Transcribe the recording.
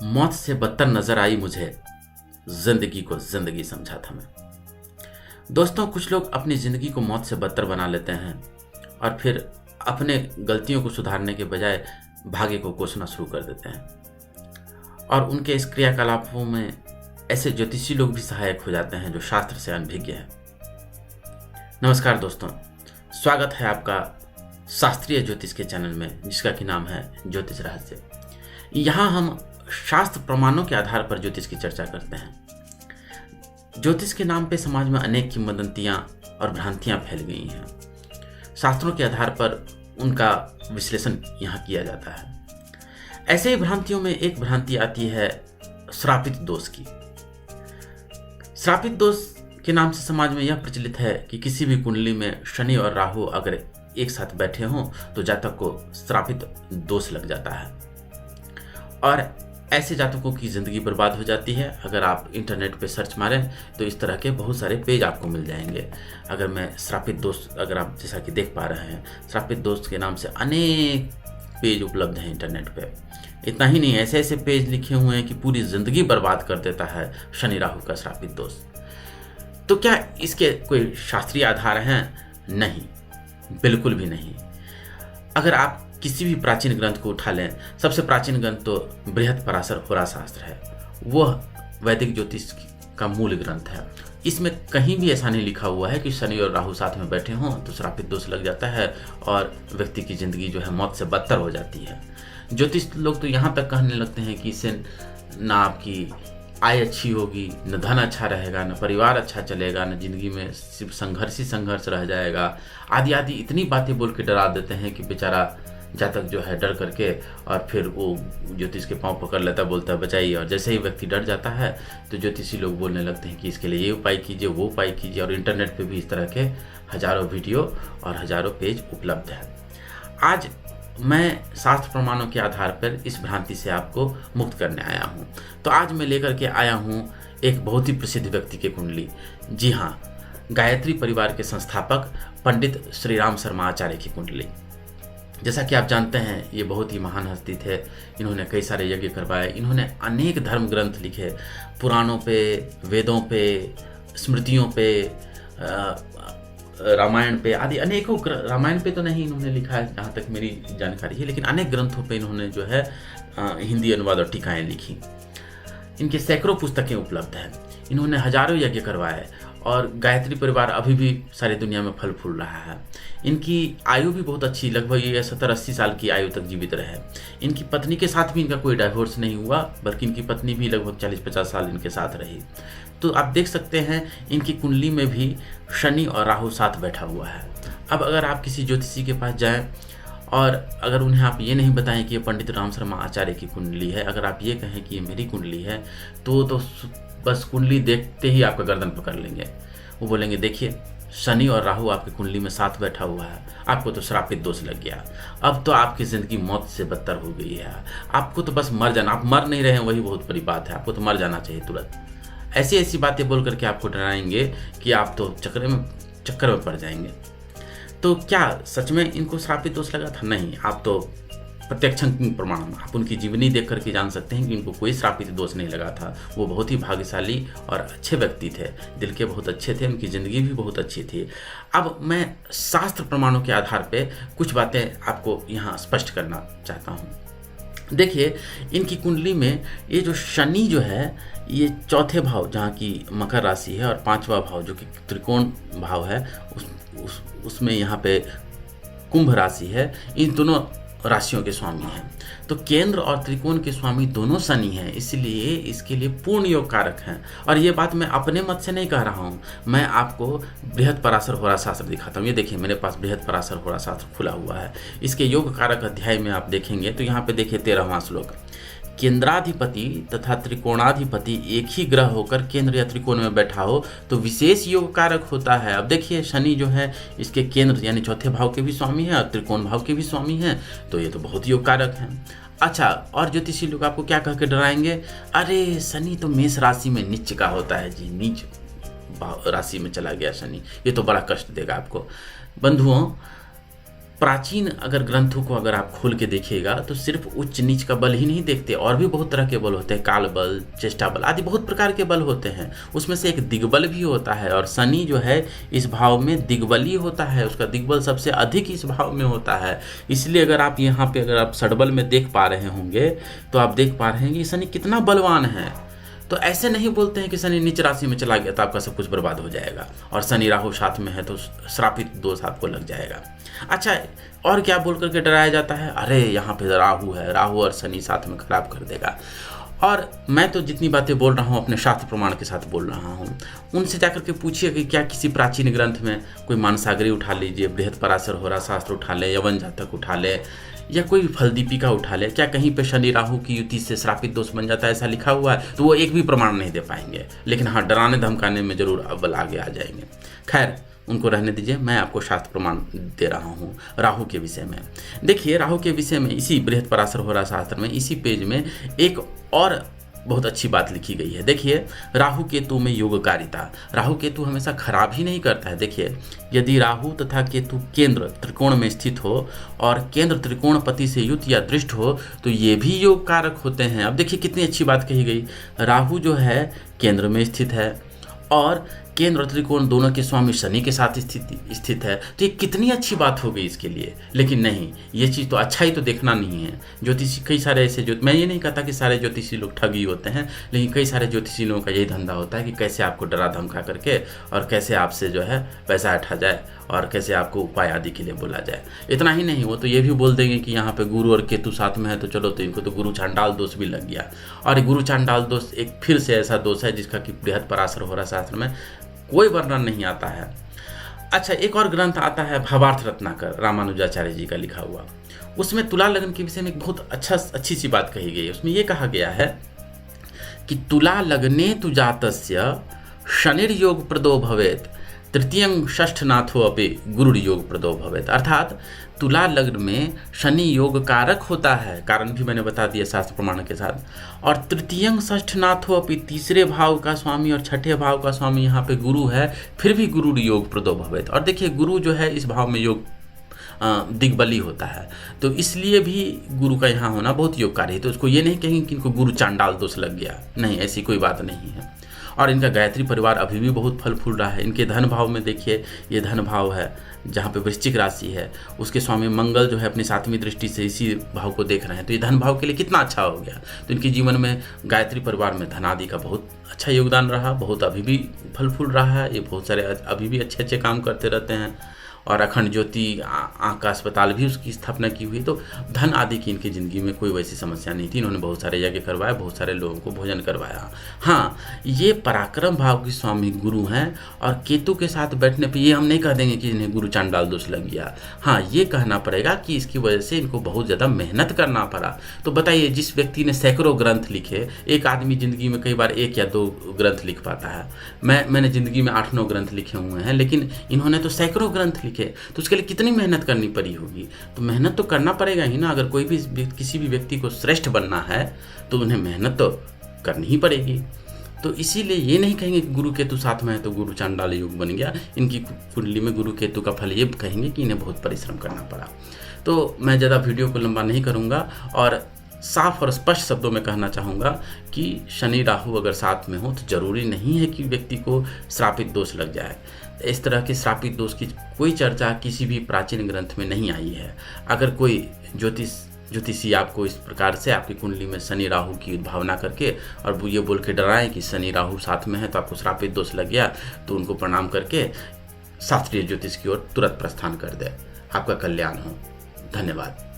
मौत से बदतर नजर आई मुझे, जिंदगी को जिंदगी समझा था मैं। दोस्तों, कुछ लोग अपनी जिंदगी को मौत से बदतर बना लेते हैं और फिर अपने गलतियों को सुधारने के बजाय भाग्य को कोसना शुरू कर देते हैं और उनके इस क्रियाकलापों में ऐसे ज्योतिषी लोग भी सहायक हो जाते हैं जो शास्त्र से अनभिज्ञ है। नमस्कार दोस्तों, स्वागत है आपका शास्त्रीय ज्योतिष के चैनल में, जिसका कि नाम है ज्योतिष रहस्य। यहाँ हम शास्त्र प्रमाणों के आधार पर ज्योतिष की चर्चा करते हैं। ज्योतिष के नाम पे समाज में अनेक किंवदंतियां और भ्रांतियां फैल गई हैं। शास्त्रों के आधार पर उनका विश्लेषण यहाँ किया जाता है। ऐसे ही भ्रांतियों में एक भ्रांति आती है श्रापित दोष की। श्रापित दोष के नाम से समाज में यह प्रचलित है कि किसी भी कुंडली में शनि और राहु अगर एक साथ बैठे हों तो जातक को श्रापित दोष लग जाता है और ऐसे जातकों की जिंदगी बर्बाद हो जाती है। अगर आप इंटरनेट पे सर्च मारें तो इस तरह के बहुत सारे पेज आपको मिल जाएंगे। अगर मैं श्रापित दोष, अगर आप जैसा कि देख पा रहे हैं, श्रापित दोष के नाम से अनेक पेज उपलब्ध हैं इंटरनेट पे। इतना ही नहीं, ऐसे ऐसे पेज लिखे हुए हैं कि पूरी जिंदगी बर्बाद कर देता है शनि राहु का श्रापित दोष। तो क्या इसके कोई शास्त्रीय आधार हैं? नहीं, बिल्कुल भी नहीं। अगर आप किसी भी प्राचीन ग्रंथ को उठा लें, सबसे प्राचीन ग्रंथ तो बृहत्पराशर होरा शास्त्र है। वह वैदिक ज्योतिष का मूल ग्रंथ है। इसमें कहीं भी ऐसा नहीं लिखा हुआ है कि शनि और राहु साथ में बैठे हों तो श्रापित दोष लग जाता है और व्यक्ति की जिंदगी जो है मौत से बदतर हो जाती है। ज्योतिष लोग तो यहाँ तक कहने लगते हैं कि इससे ना आपकी आय अच्छी होगी, न धन अच्छा रहेगा, न परिवार अच्छा चलेगा, न जिंदगी में सिर्फ संघर्ष ही संघर्ष रह जाएगा, आदि आदि इतनी बातें बोल के डरा देते हैं कि बेचारा जातक जो है डर करके और फिर वो ज्योतिष के पांव पकड़ लेता, बोलता है बचाइए। और जैसे ही व्यक्ति डर जाता है तो ज्योतिषी लोग बोलने लगते हैं कि इसके लिए ये उपाय कीजिए, वो उपाय कीजिए। और इंटरनेट पे भी इस तरह के हजारों वीडियो और हजारों पेज उपलब्ध है। आज मैं शास्त्र प्रमाणों के आधार पर इस भ्रांति से आपको मुक्त करने आया हूँ। तो आज मैं लेकर के आया हूँ एक बहुत ही प्रसिद्ध व्यक्ति की कुंडली। जी हाँ, गायत्री परिवार के संस्थापक पंडित श्री राम शर्मा आचार्य की कुंडली। जैसा कि आप जानते हैं, ये बहुत ही महान हस्ती थे। इन्होंने कई सारे यज्ञ करवाए, इन्होंने अनेक धर्म ग्रंथ लिखे, पुराणों पे, वेदों पे, स्मृतियों पे, रामायण पे आदि अनेकों। रामायण पे तो नहीं इन्होंने लिखा है जहाँ तक मेरी जानकारी है, लेकिन अनेक ग्रंथों पे इन्होंने जो है हिंदी अनुवाद और टीकाएँ लिखी। इनके सैकड़ों पुस्तकें उपलब्ध हैं। इन्होंने हजारों यज्ञ करवाए और गायत्री परिवार अभी भी सारी दुनिया में फल फूल रहा है। इनकी आयु भी बहुत अच्छी, लगभग ये 70-80 साल की आयु तक जीवित रहे। इनकी पत्नी के साथ भी इनका कोई डाइवोर्स नहीं हुआ, बल्कि इनकी पत्नी भी लगभग 40-50 साल इनके साथ रही। तो आप देख सकते हैं इनकी कुंडली में भी शनि और राहु साथ बैठा हुआ है। अब अगर आप किसी ज्योतिषी के पास जाएं और अगर उन्हें आप ये नहीं बताएं कि ये पंडित राम शर्मा आचार्य की कुंडली है, अगर आप ये कहें कि ये मेरी कुंडली है, तो बस कुंडली देखते ही आपका गर्दन पकड़ लेंगे। वो बोलेंगे देखिए, शनि और राहु आपकी कुंडली में साथ बैठा हुआ है, आपको तो श्रापित दोष लग गया, अब तो आपकी ज़िंदगी मौत से बदतर हो गई है, आपको तो बस मर जाना, आप मर नहीं रहे हैं वही बहुत बड़ी बात है, आपको तो मर जाना चाहिए तुरंत। ऐसी ऐसी बातें बोल करके आपको डराएंगे कि आप तो चक्कर में पड़ जाएंगे। तो क्या सच में इनको श्रापित दोष लगा था? नहीं, आप तो प्रत्यक्ष प्रमाण, आप उनकी जीवनी देख करके जान सकते हैं कि उनको कोई श्रापित दोष नहीं लगा था। वो बहुत ही भाग्यशाली और अच्छे व्यक्ति थे, दिल के बहुत अच्छे थे, उनकी ज़िंदगी भी बहुत अच्छी थी। अब मैं शास्त्र प्रमाणों के आधार पे कुछ बातें आपको यहाँ स्पष्ट करना चाहता हूँ। देखिए, इनकी कुंडली में ये जो शनि जो है, ये चौथे भाव जहाँ की मकर राशि है और पांचवा भाव जो कि त्रिकोण भाव है उसमें यहाँ पे कुंभ राशि है, इन दोनों राशियों के स्वामी हैं। तो केंद्र और त्रिकोण के स्वामी दोनों शनि हैं, इसलिए इसके लिए पूर्ण योग कारक हैं। और ये बात मैं अपने मत से नहीं कह रहा हूँ, मैं आपको बृहत्पराशर होरा शास्त्र दिखाता हूँ। ये देखिए, मेरे पास बृहत्पराशर होरा शास्त्र खुला हुआ है। इसके योग कारक अध्याय में आप देखेंगे तो यहाँ पे देखिए 13वां श्लोक, केंद्राधिपति तथा त्रिकोणाधिपति एक ही ग्रह होकर केंद्र या त्रिकोण में बैठा हो तो विशेष योग कारक होता है। अब देखिए, शनि जो है इसके केंद्र यानी चौथे भाव के भी स्वामी हैं और त्रिकोण भाव के भी स्वामी हैं, तो ये तो बहुत योग कारक हैं। अच्छा, और ज्योतिषी लोग आपको क्या कह के डराएंगे? अरे शनि तो मेष राशि में नीच का होता है जी, नीच राशि में चला गया शनि, ये तो बड़ा कष्ट देगा आपको। बंधुओं, प्राचीन अगर ग्रंथों को अगर आप खोल के देखिएगा तो सिर्फ उच्च नीच का बल ही नहीं देखते, और भी बहुत तरह के बल होते हैं, काल बल, चेष्टा बल आदि बहुत प्रकार के बल होते हैं। उसमें से एक दिग्बल भी होता है, और शनि जो है इस भाव में दिग्बली होता है, उसका दिग्बल सबसे अधिक इस भाव में होता है। इसलिए अगर आप यहाँ पे अगर आप षडबल में देख पा रहे होंगे तो आप देख पा रहे हैं कि शनि कितना बलवान है। तो ऐसे नहीं बोलते हैं कि शनि नीच राशि में चला गया तो आपका सब कुछ बर्बाद हो जाएगा, और शनि राहु साथ में है तो श्रापित दोष आपको लग जाएगा। अच्छा, और क्या बोल करके डराया जाता है, अरे यहाँ पे राहु है, राहु और शनि साथ में खराब कर देगा। और मैं तो जितनी बातें बोल रहा हूँ अपने शास्त्र प्रमाण के साथ बोल रहा हूँ। उनसे जाकर के पूछिए कि क्या किसी प्राचीन ग्रंथ में कोई मानसागरी उठा लीजिए, बृहत्पराशर होरा शास्त्र उठा ले, यवन जातक उठा ले, या कोई फलदीपिका उठा ले, क्या कहीं पे शनि राहु की युति से श्रापित दोष बन जाता है ऐसा लिखा हुआ है? तो वो एक भी प्रमाण नहीं दे पाएंगे, लेकिन हाँ डराने धमकाने में जरूर अव्वल आगे आ जाएंगे। खैर उनको रहने दीजिए, मैं आपको शास्त्र प्रमाण दे रहा हूँ राहु के विषय में। देखिए राहु के विषय में इसी बृहत्पराशर होरा शास्त्र में इसी पेज में एक और बहुत अच्छी बात लिखी गई है। देखिए राहु केतु में योगकारिता, राहु केतु हमेशा खराब ही नहीं करता है। देखिए यदि राहु तथा केतु केंद्र त्रिकोण में स्थित हो और केंद्र त्रिकोणपति से युत या दृष्ट हो तो ये भी योग कारक होते हैं। अब देखिए कितनी अच्छी बात कही गई, राहु जो है केंद्र में स्थित है और केंद्र और त्रिकोण दोनों के स्वामी शनि के साथ स्थित है, तो ये कितनी अच्छी बात हो गई इसके लिए। लेकिन नहीं, ये चीज़ तो अच्छा ही तो देखना नहीं है। ज्योतिषी कई सारे ऐसे मैं ये नहीं कहता कि सारे ज्योतिषी लोग ठगी होते हैं, लेकिन कई सारे ज्योतिषी लोगों का यही धंधा होता है कि कैसे आपको डरा धमका करके और कैसे आपसे जो है पैसा उठा जाए और कैसे आपको उपाय आदि के लिए बोला जाए। इतना ही नहीं, वो तो ये भी बोल देंगे कि यहाँ पे गुरु और केतु साथ में है तो चलो तो इनको तो गुरु चांडाल दोष भी लग गया। और गुरु चांडाल दोष एक फिर से ऐसा दोष है जिसका कि बृहत्पराशर होरा शास्त्र में कोई वर्णन नहीं आता है। अच्छा, एक और ग्रंथ आता है भावार्थ रत्नाकर, रामानुजाचार्य जी का लिखा हुआ। उसमें तुला लग्न के विषय में एक बहुत अच्छी सी बात कही गई है। उसमें ये कहा गया है कि तुला लग्ने तु जातस्य शनिर्योग प्रदो भवेत तृतीयं षष्ठनाथो अपि गुरु योग प्रदो भवेत। अर्थात तुला लग्न में शनि योग कारक होता है, कारण भी मैंने बता दिया शास्त्र प्रमाण के साथ, और तृतीयं षष्ठनाथो अपि तीसरे भाव का स्वामी और छठे भाव का स्वामी यहाँ पे गुरु है, फिर भी गुरु योग प्रदो भवेत। और देखिए गुरु जो है इस भाव में योग दिग्बली होता है, तो इसलिए भी गुरु का यहाँ होना बहुत योगकारी है। तो उसको ये नहीं कहेंगे कि इनको गुरु चांडाल दोष लग गया, नहीं, ऐसी कोई बात नहीं है। और इनका गायत्री परिवार अभी भी बहुत फल फूल रहा है। इनके धन भाव में देखिए, ये धन भाव है जहाँ पे वृश्चिक राशि है, उसके स्वामी मंगल जो है अपनी 7वीं दृष्टि से इसी भाव को देख रहे हैं, तो ये धन भाव के लिए कितना अच्छा हो गया। तो इनके जीवन में गायत्री परिवार में धनादि का बहुत अच्छा योगदान रहा, बहुत अभी भी फल फूल रहा है। ये बहुत सारे अभी भी अच्छे काम करते रहते हैं, और अखंड ज्योति आँख का अस्पताल भी उसकी स्थापना की हुई। तो धन आदि की इनकी ज़िंदगी में कोई वैसी समस्या नहीं थी। इन्होंने बहुत सारे यज्ञ करवाए, बहुत सारे लोगों को भोजन करवाया। हाँ, ये पराक्रम भाव के स्वामी गुरु हैं, और केतु के साथ बैठने पे ये हम नहीं कह देंगे कि इन्हें गुरु चांडाल दोष लग गया। हाँ, ये कहना पड़ेगा कि इसकी वजह से इनको बहुत ज़्यादा मेहनत करना पड़ा। तो बताइए, जिस व्यक्ति ने सैकड़ों ग्रंथ लिखे, एक आदमी ज़िंदगी में कई बार 1 या 2 ग्रंथ लिख पाता है। मैंने ज़िंदगी में 8-9 ग्रंथ लिखे हुए हैं, लेकिन इन्होंने तो सैकड़ों ग्रंथ, तो उसके लिए कितनी मेहनत करनी पड़ी होगी। तो मेहनत तो करना पड़ेगा ही ना। अगर कोई भी किसी भी व्यक्ति को श्रेष्ठ बनना है तो उन्हें मेहनत तो करनी ही पड़ेगी। तो इसीलिए ये नहीं कहेंगे कि गुरु केतु साथ में है तो गुरु चांडाल योग बन गया। इनकी कुंडली में गुरु केतु का फल ये कहेंगे कि इन्हें बहुत परिश्रम करना पड़ा। तो मैं ज़्यादा वीडियो को लंबा नहीं करूँगा और साफ और स्पष्ट शब्दों में कहना चाहूँगा कि शनि राहु अगर साथ में हो तो जरूरी नहीं है कि व्यक्ति को श्रापित दोष लग जाए। इस तरह के श्रापित दोष की कोई चर्चा किसी भी प्राचीन ग्रंथ में नहीं आई है। अगर कोई ज्योतिषी आपको इस प्रकार से आपकी कुंडली में शनि राहु की भावना करके और वो ये बोल के डराएं कि शनि राहु साथ में है तो आपको श्रापित दोष लग गया, तो उनको प्रणाम करके शास्त्रीय ज्योतिष की ओर तुरंत प्रस्थान कर दे। आपका कल्याण हो। धन्यवाद।